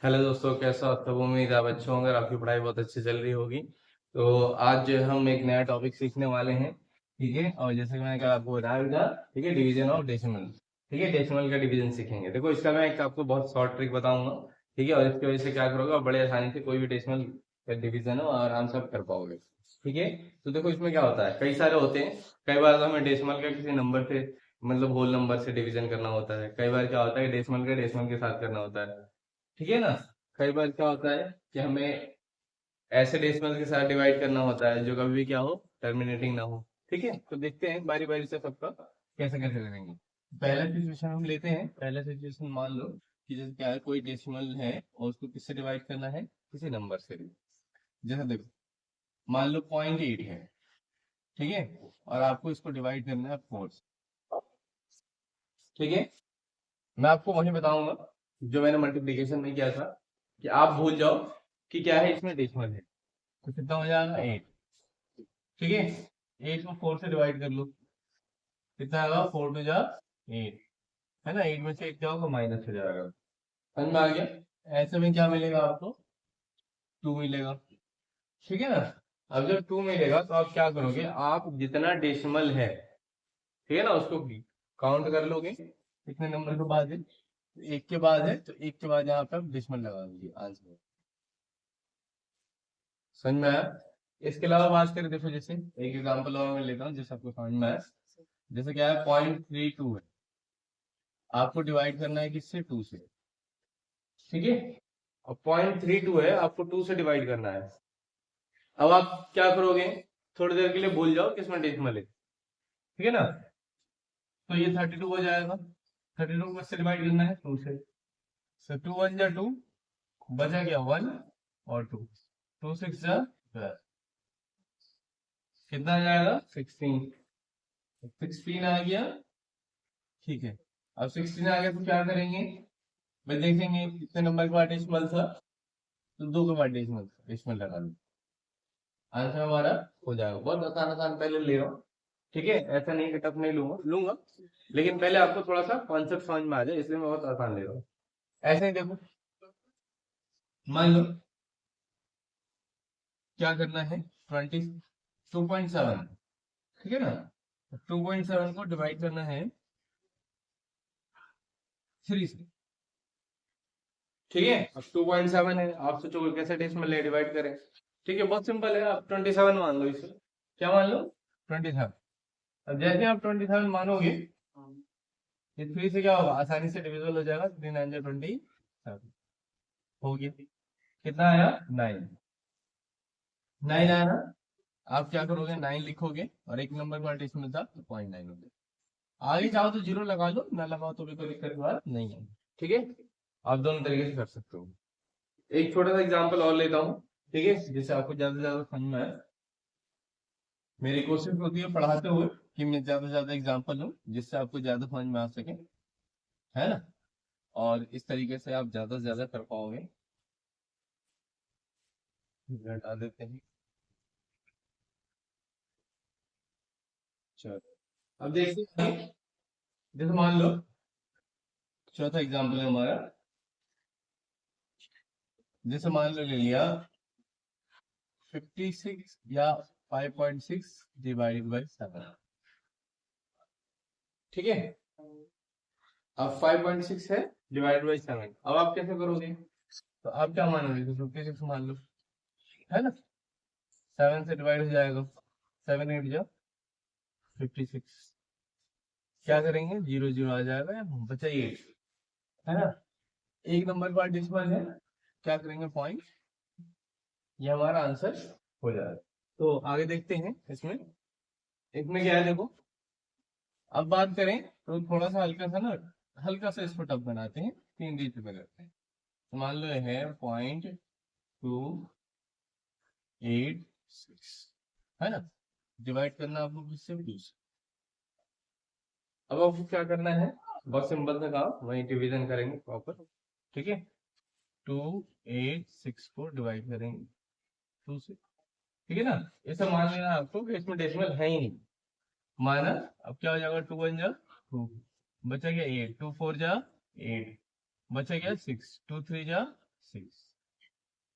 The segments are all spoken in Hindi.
हेलो दोस्तों, कैसा हो? सब उम्मीद है आप अच्छे होंगे और आपकी पढ़ाई बहुत अच्छी चल रही होगी। तो आज जो है हम एक नया टॉपिक सीखने वाले हैं। ठीक है, और जैसे कि मैंने कहा आपको बताया था। ठीक है, डिवीजन ऑफ डेसिमल। ठीक है, डेसिमल का डिवीजन सीखेंगे। देखो, इसका मैं एक आपको बहुत शॉर्ट ट्रिक बताऊंगा। ठीक है, और इसकी वजह से क्या करोगे, आप बड़े आसानी से कोई भी डेसिमल का डिवीजन हो आराम से आप कर पाओगे। ठीक है, तो देखो इसमें क्या होता है, कई सारे होते हैं। कई बार तो हमें डेसिमल का किसी नंबर से, मतलब होल नंबर से डिवीजन करना होता है। कई बार क्या होता है, डेसिमल का डेसिमल के साथ करना होता है। ठीक है ना। कई बार क्या होता है कि हमें ऐसे डेसिमल के साथ डिवाइड करना होता है जो कभी भी क्या हो, टर्मिनेटिंग ना हो। ठीक है, तो देखते हैं बारी बारी से सबका कैसे कैसे करेंगे। पहला सिचुएशन हम लेते हैं। पहला सिचुएशन मान लो कि जैसे क्या है, कोई डेसिमल है और उसको किससे डिवाइड करना है, किसी नंबर से। जैसे देखो, मान लो 0.8 है। ठीक है, और आपको इसको डिवाइड करना है 4 से। ठीक है, मैं आपको वही बताऊंगा जो मैंने मल्टीप्लीकेशन में किया था, कि आप भूल जाओ कि क्या है इसमें डेसिमल है। तो कितना हो जाएगा, 8। ठीक है, 8 को 4 से डिवाइड कर लो। कितना आएगा, 4 टू जा 8। है ना, 8 में से 8 जाओगे माइनस हो जाएगा। समझ में आ गया। ऐसे में क्या मिलेगा आपको, 2 मिलेगा। ठीक है ना। अब जब 2 मिलेगा तो आप क्या करोगे, आप जितना डेसिमल है, ठीक है ना, उसको काउंट कर लोगे कितने नंबर के बाद है। एक के बाद है तो एक के बाद यहाँ पे आप डेसिमल लगा दीजिए आंसर। समझ में आया। इसके अलावा बात करें, देखो जैसे एक एग्जांपल और मैं लेता हूँ जैसे आपको समझ में आया। जैसे क्या है, 0.32 है, आपको डिवाइड करना है किससे, 2 से। ठीक है, अब 0.32 है, आपको 2 से डिवाइड करना है। अब आप क्या करोगे, थोड़ी देर के लिए भूल जाओ किसमें डेसिमल है। ठीक है ना, तो ये 32 हो जाएगा। 32 को किससे डिवाइड करना है, 2 से। तो 2 1 जा 2, बचा गया 1 और 2। 2 6 जा 12, कितना आ जाएगा, 16। 16 आ गया। ठीक है, अब 16 आ गया तो क्या करेंगे भाई, देखेंगे कितने नंबर का डेसिमल था। तो 2 के बाद डेसिमल डेसिमल लगा लो, आंसर हमारा हो जाएगा। बहुत आसान आसान पहले ले रहा हूँ। ठीक है, ऐसा नहीं कि टफ नहीं लूंगा लूंगा, लेकिन पहले आपको थोड़ा सा कॉन्सेप्ट समझ में आ जाए, इसलिए मैं बहुत आसान ले रहा हूँ। ऐसे ही देखो, मान लो क्या करना है, 2.7। ठीक है ना, 2.7 को डिवाइड करना है 3 से। ठीक है, अब 2.7 है, आप सोचोगे कैसे डेसिमल डिवाइड करें। ठीक है, बहुत सिंपल है, आप 27 मान लो इसे। क्या मान लो, 27। अब जैसे आप 27 मानोगे, ये 3 से क्या होगा, आसानी से डिविजिबल हो जाएगा। 3 9 27 हो गया। कितना आया, 9। 9 आया ना। आप क्या करोगे, 9 लिखोगे और एक नंबर का डेसिमल था तो 0.9 हो गया। आगे चाहो तो जीरो लगा लो, ना लगाओ तो भी कोई दिक्कत की बात नहीं है। ठीक है, आप दोनों तरीके से कर सकते हो। एक छोटा सा एग्जांपल और लेता हूँ। ठीक है, जिससे आपको ज्यादा से ज्यादा समझ में आए। मेरी कोशिश होती है पढ़ाते हुए कि मैं ज्यादा से ज्यादा एग्जांपल लूँ जिससे आपको ज्यादा समझ में आ सके। है ना, और इस तरीके से आप ज्यादा से ज्यादा कर पाओगे। हटा देते हैं। चलो, अब देखते हैं। जैसे मान लो चौथा एग्जांपल है हमारा। जैसे मान लो ले लिया 56 या 5.6 डिवाइडेड बाई 7। ठीक है, अब 5.6 है डिवाइडेड बाई 7, अब आप कैसे करोगे, तो आप क्या मानोगे, तो 56 मान लो। है ना, 7 से डिवाइड हो जाएगा, 7 8 जा 56। क्या करेंगे, जीरो जीरो आ जाएगा, या बचा 8। है ना, एक नंबर का डेसिमल है, क्या करेंगे, पॉइंट। ये हमारा आंसर हो जाएगा। तो आगे देखते हैं इसमें। इसमें क्या है देखो, अब बात करें तो थोड़ा सा हल्का सा ना, हल्का सा इसको टफ बनाते हैं, 3 डिजिट में करते हैं। तो मान लो है 0.286। है ना, डिवाइड करना आपको किससे, 2 से। अब आपको क्या करना है, बहुत सिंपल सा काम, वही डिवीजन करेंगे प्रॉपर। ठीक है, 286 को डिवाइड करेंगे 2 से। ठीक है ना, ये सब मान लेना आपको कि इसमें डेसिमल है ही नहीं, माना। अब क्या हो जाएगा, 2 1 जा 2, बचा गया 8, 2 4 जा 8, बचा गया 6, 2 3 जा 6,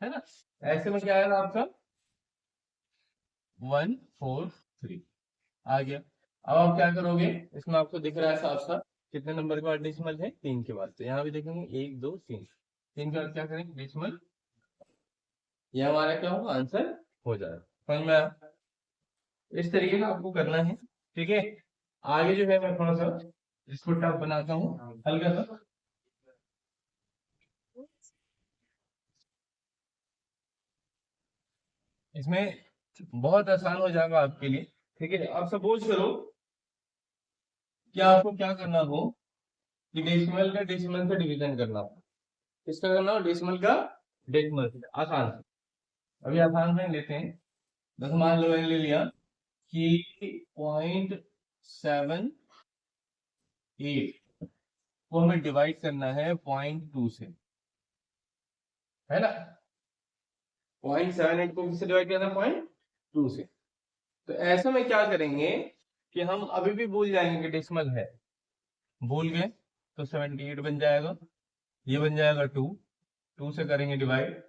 है ना। ऐसे में क्या आएगा आपका 143 आ गया। अब आप क्या करोगे, इसमें आपको दिख रहा है साफ साफ कितने नंबर के बाद डेसिमल है, 3 के बाद। तो यहाँ भी देखेंगे 1 2 3, 3 के बाद क्या करेंगे डेसिमल, ये हमारा क्या होगा आंसर हो जाएगा। समझ में आया? इस तरीके का आपको करना है, ठीक है। आगे जो है मैं थोड़ा सा इसको टफ बनाता हूँ हल्का सा। इसमें बहुत आसान हो जाएगा आपके लिए, ठीक है। आप सपोज करो कि आपको क्या करना हो कि डेसिमल का डेसिमल से डिवीजन करना हो। किसका करना हो, डेसिमल का डेसिमल से। आसान से, अभी आसान में लेते हैं। जैसे मान लो मैंने ले लिया कि 0.78 को हमें डिवाइड करना है 0.2 से, है ना। 0.78 को किससे डिवाइड करना है, 0.2 से। तो ऐसे में क्या करेंगे कि हम अभी भी भूल जाएंगे कि डेसिमल है, भूल गए तो 78 बन जाएगा, ये बन जाएगा 2, 2 से करेंगे डिवाइड,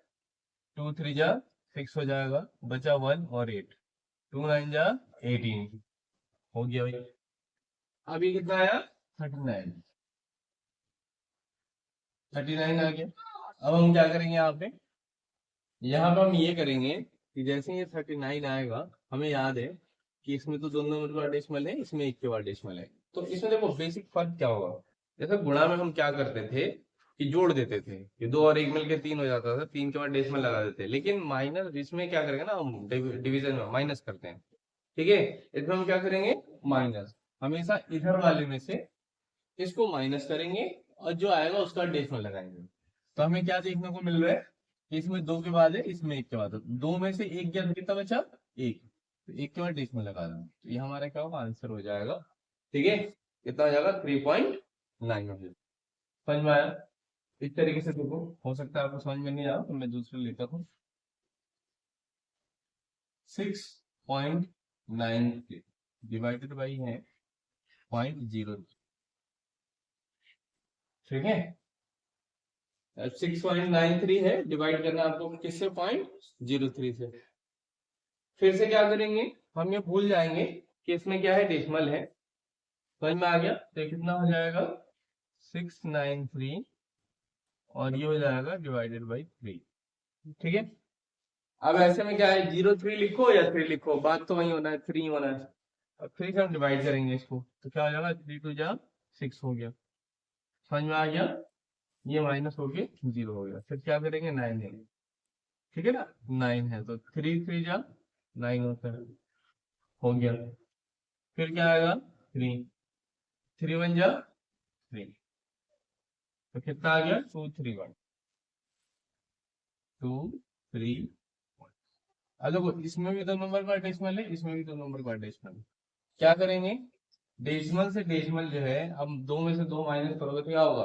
2 3 जा 6 हो जाएगा, बचा 1 और 8, 2 9 जा 18 हो गया भाई। अभी कितना आया 39, 39 आ गया। अब हम क्या करेंगे यहाँ पे हम ये करेंगे कि जैसे ये 39 आएगा, हमें याद है कि इसमें तो दोनों नंबर का डेसिमल है, इसमें एक के बाद डेसिमल है। तो इसमें देखो बेसिक फर्क क्या होगा, जैसे गुणा में हम क्या करते थे कि जोड़ देते थे, ये 2 और 1 मिलकर 3 हो जाता था, 3 के बाद डेसिमल लगा देते, लेकिन माइनस इसमें क्या करेंगे ना हम डिवीजन में माइनस करते हैं, ठीक है। इसमें हम क्या करेंगे माइनस, हमेशा इधर वाले में से इसको माइनस करेंगे और जो आएगा उसका डेसिमल लगाएंगे। तो हमें क्या देखने को मिल रहा है कि इसमें 2 के बाद है, इसमें 1 के बाद है, 2 में से 1 गया तो कितना बचा 1, तो 1 के बाद डेसिमल लगा देना, तो ये हमारा क्या होगा आंसर हो जाएगा, ठीक है। कितना हो जाएगा 3.9 हो जाएगा। समझ में आया? इस तरीके से देखो, हो सकता है आपको समझ में नहीं आया तो मैं दूसरे लेता हूँ। 6.9 डिवाइडेड बाई है 0.0, ठीक है। 6.93 है, डिवाइड करना आपको किससे 0.03 से। फिर से क्या करेंगे, हम ये भूल जाएंगे कि इसमें क्या है डेसिमल है। समझ में आ गया? तो कितना हो जाएगा 693 और ये हो जाएगा डिवाइडेड बाई 3, ठीक है। अब ऐसे में क्या है 0.3 लिखो या 3 लिखो, बात तो वही होना है, 3 होना है। अब 3 से हम डिवाइड करेंगे इसको, तो क्या हो जाएगा 3 2 जा 6 हो गया। समझ में आ गया? ये माइनस होके 0 हो गया। फिर क्या करेंगे 9 है, ठीक है ना, 9 है तो 3 3 जा 9 होता है, हो गया। फिर क्या आएगा 3, 3 1 जा 3, तो कितना आ गया 2 3 1, 2 3 1। अब देखो इसमें भी 2 नंबर का डेसिमल है, इसमें भी 2 नंबर का डेसिमल है। क्या करेंगे, डेसिमल से डेसिमल जो है, हम 2 में से 2 माइनस करोगे तो क्या होगा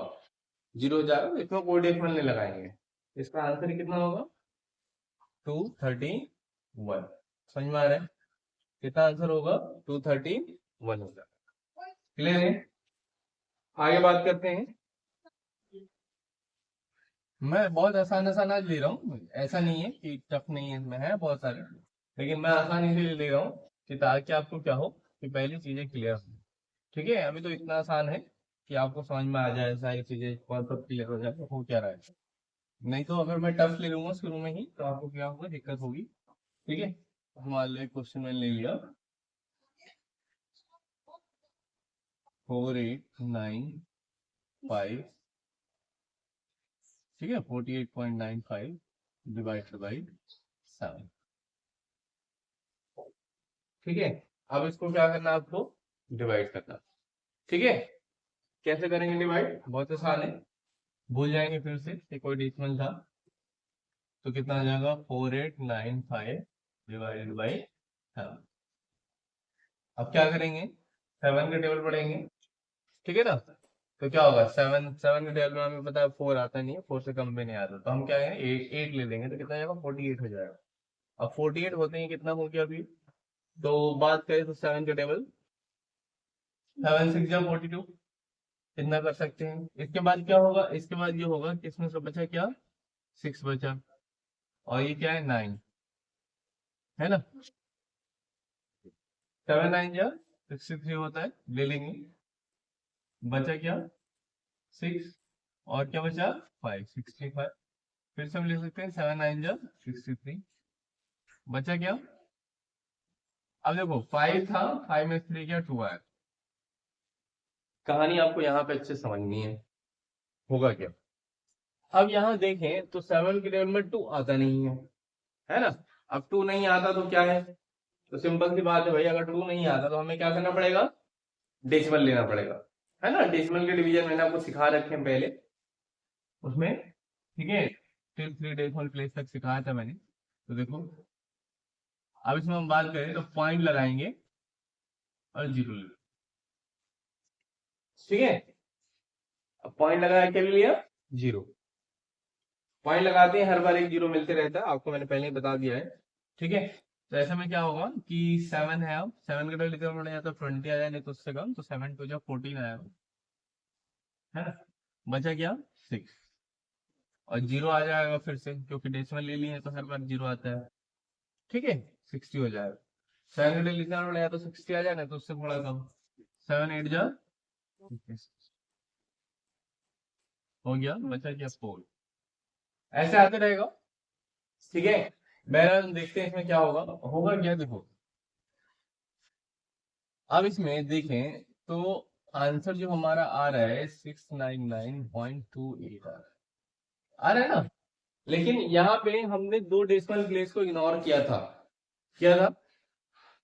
0 हो जाएगा, इसमें कोई डेसिमल नहीं लगाएंगे। इसका आंसर कितना होगा 231। समझ में आ रहा है? कितना आंसर होगा 231 होगा। क्लियर है? आगे बात करते हैं। मैं बहुत आसान आसान आज ले रहा हूँ, ऐसा नहीं है कि टफ नहीं है, इसमें है बहुत सारे, लेकिन मैं आसान इसीलिए ले रहा हूँ कि ताकि आपको क्या हो कि पहली चीजें क्लियर हो, ठीक है। अभी तो इतना आसान है कि आपको समझ में आ जाए, सारी चीजें कॉन्सेप्ट क्लियर हो जाए, हो क्या रहा है। नहीं तो अगर मैं टफ ले लूंगा शुरू में ही तो आपको क्या होगा, दिक्कत होगी, ठीक है। मान लो एक क्वेश्चन मैंने ले लिया 4895, ठीक है, 48.95 डिवाइडेड बाई 7, ठीक है। अब इसको क्या करना है आपको, डिवाइड करना, ठीक है। कैसे करेंगे डिवाइड, बहुत आसान है, भूल जाएंगे फिर से कि कोई डेसिमल था, तो कितना आ जाएगा 4895 डिवाइडेड बाई 7। अब क्या करेंगे 7 का टेबल पढ़ेंगे, ठीक है ना। तो क्या होगा 7 7 के टेबल में हमें पता है 4 आता नहीं है, 4 से कम में नहीं आता, तो हम क्या करेंगे 8 ले लेंगे, तो कितना जाएगा 48 हो जाएगा। अब 48 होते ही कितना हो गया अभी, तो बात करें तो 7 का टेबल 7 6 जा 42, इतना कर सकते हैं। इसके बाद क्या होगा, इसके बाद ये होगा कि इसमें से बचा क्या 6 बचा, और ये क्या है 9, है ना। 7 9 जा 63 होता है, ले लेंगे। बचा क्या 6, और क्या बचा 5, 65। फिर से हम लिख सकते हैं 7 9 जा 63। बचा क्या, अब देखो 5 था, 5 में 3 क्या 2 आया। कहानी आपको यहाँ पे अच्छे समझनी है, होगा क्या। अब यहाँ देखें तो 7 के टेबल में 2 आता नहीं है ना। अब 2 नहीं आता तो क्या है, तो सिंपल सी बात है भाई, अगर 2 नहीं आता तो हमें क्या करना पड़ेगा, डेसिमल लेना पड़ेगा, है ना। डेसिमल के डिवीजन मैंने आपको सिखा रखे हैं पहले उसमें, ठीक है। टिल 3 डेसिमल प्लेस तक सिखाया था मैंने। तो देखो अब इसमें हम बात करें तो पॉइंट लगाएंगे और जीरो ले, ठीक है। अब पॉइंट लगाया क्या ले लिया, जीरो। पॉइंट लगाते हैं, हर बार एक जीरो मिलते रहता है, आपको मैंने पहले ही बता दिया है, ठीक है। तो ऐसे में क्या होगा कि 7 है, अब 7 का लिखना पड़ेगा तो 20 आ जाए, नहीं तो उससे कम, तो 7 टू जो 14 आएगा, है ना। बचा क्या 6, और जीरो आ जाएगा फिर से, क्योंकि डेसिमल ले लिए तो हर बार जीरो आता है, ठीक है। 60 हो जाएगा। 7 का लिखना पड़ेगा तो 60 आ जाए, ना तो उससे थोड़ा कम। 7 8 जा हो गया, बचा क्या 4। ऐसे आते रहेगा, ठीक है। बहरहाल देखते हैं इसमें क्या होगा, होगा क्या देखो। अब इसमें देखें तो आंसर जो हमारा आ रहा है 699.28 आ रहा है ना। लेकिन यहाँ पे हमने 2 डेसिमल प्लेस को इग्नोर किया था,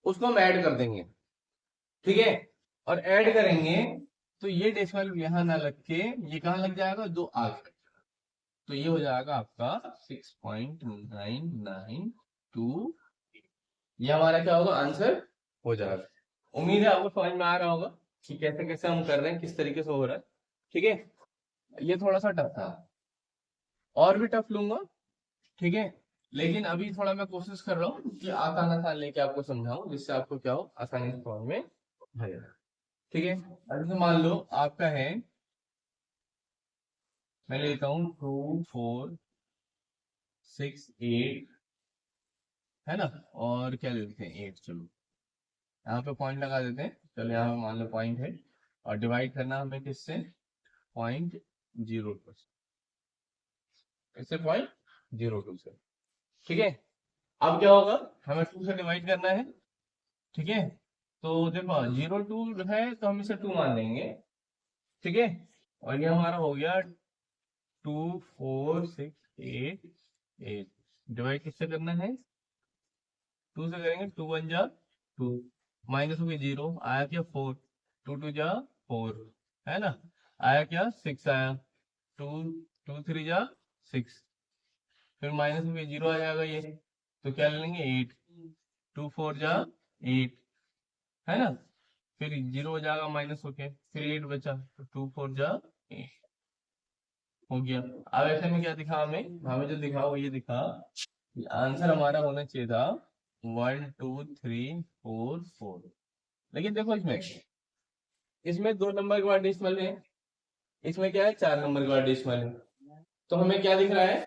उसको हम ऐड कर देंगे, ठीक है। और ऐड करेंगे तो ये डेसिमल यहाँ ना लग के ये कहाँ लग जाएगा, 2 आगे, तो ये हो जाएगा आपका 6.992। ये हमारा क्या होगा, आंसर हो जाएगा। उम्मीद है आपको समझ में आ रहा होगा कि कैसे कैसे हम कर रहे हैं, किस तरीके से हो रहा है, ठीक है। ये थोड़ा सा टफ था, और भी टफ लूंगा, ठीक है। लेकिन अभी थोड़ा मैं कोशिश कर रहा हूँ कि आसान आसान लेके आपको समझाऊं, जिससे आपको क्या हो, आसानी से समझ में आए, ठीक है। अभी तो मान लो आपका है, मैं लेता हूँ 2468, है ना। और क्या लेते हैं 8, चलो यहाँ पे पॉइंट लगा देते हैं, चलो यहाँ पे मान लो पॉइंट है, और डिवाइड करना हमें किससे, 0.02 से, इससे 0.02 से, ठीक है। अब क्या होगा, हमें 2 से डिवाइड करना है, ठीक है। तो देखो 0.2 है तो हम इसे 2 मान लेंगे, ठीक है। और ये हमारा हो गया 2468, डिवाइड किससे करना है, 2 से करेंगे, 2 1 जा 2, माइनस हो गया 0, आया क्या 4, 2 2 जा 4, है ना। आया क्या 6 आया, 2 2 3 जा 6, फिर माइनस हो गया 0 आ जाएगा ये, तो क्या ले लेंगे 8, 2 4 जा 8, है ना। फिर 0 हो जाएगा माइनस होके, फिर 8 बचा, तो 2 4 जा 8 हो गया। अब ऐसे में क्या दिखा, हमें हमें जो दिखा वो ये दिखा, आंसर हमारा होना चाहिए था 1 2 3 4 4। लेकिन देखो इसमें इसमें 2 नंबर के बाद डेसिमल है, इसमें क्या है 4 नंबर के बाद डेसिमल है। तो हमें क्या दिख रहा है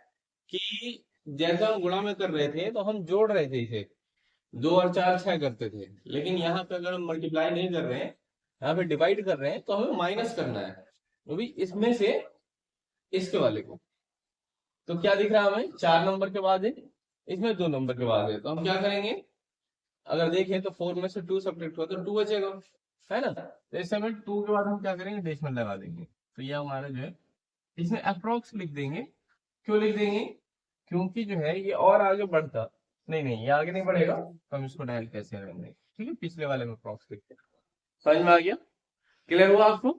कि जैसा हम गुणा में कर रहे थे तो हम जोड़ रहे थे इसे, 2 और 4 6 करते थे। लेकिन यहाँ पे अगर हम मल्टीप्लाई नहीं कर रहे हैं, यहाँ पे डिवाइड कर रहे हैं, तो हमें माइनस करना है, वो भी इसमें से इसके वाले को। तो क्या दिख रहा है हमें, 4 नंबर के बाद है, इसमें 2 नंबर के बाद है, तो हम क्या करेंगे, अगर देखें तो 4 में से 2 सब्ट्रैक्ट हुआ तो 2 बचेगा, है ना। तो इस समय 2 के बाद हम क्या करेंगे, डेसिमल लगा देंगे, तो ये हमारा जो है, इसमें अप्रोक्स लिख देंगे। क्यों लिख देंगे, क्योंकि जो है ये और आगे बढ़ता, नहीं नहीं ये आगे नहीं बढ़ेगा, तो हम इसको डायल कैसे करेंगे, ठीक है, पिछले वाले में अप्रोक्स लिखते हैं। समझ में आ गया, क्लियर हुआ आपको।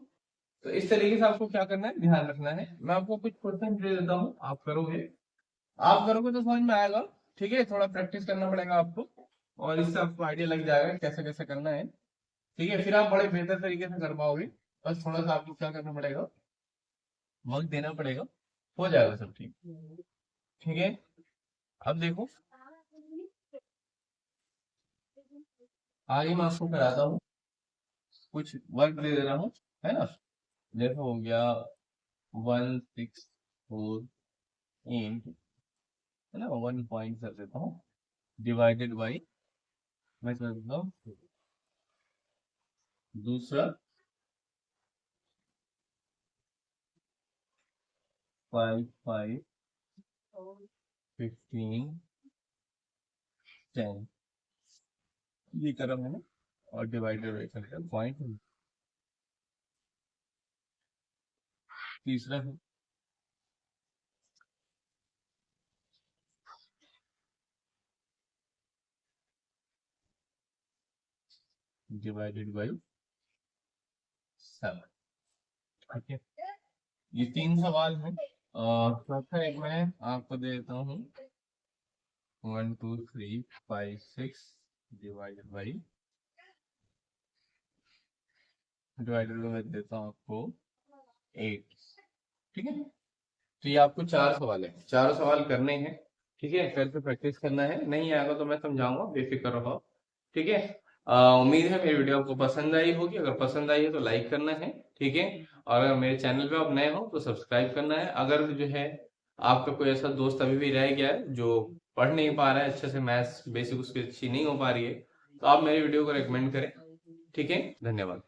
तो इस तरीके से आपको क्या करना है, ध्यान रखना है। मैं आपको कुछ क्वेश्चन दे देता हूँ, आप करोगे तो समझ में आएगा, ठीक है। थोड़ा प्रैक्टिस करना पड़ेगा आपको, और इससे आपको आइडिया लग जाएगा कैसे कैसे करना है, ठीक है। फिर आप बड़े बेहतर तरीके से कर पाओगे। बस थोड़ा सा आपको क्या करना पड़ेगा, वक्त देना पड़ेगा, हो जाएगा सब ठीक, ठीक है। अब देखो आगे मैं आपको कराता हूँ, कुछ वर्क दे दे रहा हूँ, है ना। जैसे हो गया 164, 8 है ना, 1 पॉइंट कर देता हूँ, डिवाइडेड बाई, मैं कर देता हूँ दूसरा 5 5 15 10, ये करा मैंने, और डिवाइडेड बाई कर दिया पॉइंट। तीसरा है डिवाइडेड बाई 7। ठीक है, ये 3 सवाल हैं। चौथा एक मैं आपको दे देता हूँ 1 2 3 5 6 डिवाइडेड बाई देता हूँ आपको 8। ठीक है, तो ये आपको 4 सवाल है, 4 सवाल करने हैं। ठीक है, फिर से प्रैक्टिस करना है, नहीं आएगा तो मैं समझाऊंगा, बेफिक्र रहो। ठीक है, उम्मीद है मेरी वीडियो आपको पसंद आई होगी, अगर पसंद आई है तो लाइक करना है। ठीक है, और अगर मेरे चैनल पे आप नए हो तो सब्सक्राइब करना है। अगर जो है आपका कोई ऐसा दोस्त अभी भी रह गया है जो पढ़ नहीं पा रहा है अच्छे से, मैथ्स बेसिक उसकी अच्छी नहीं हो पा रही है, तो आप मेरी वीडियो को रिकमेंड करें। ठीक है, धन्यवाद।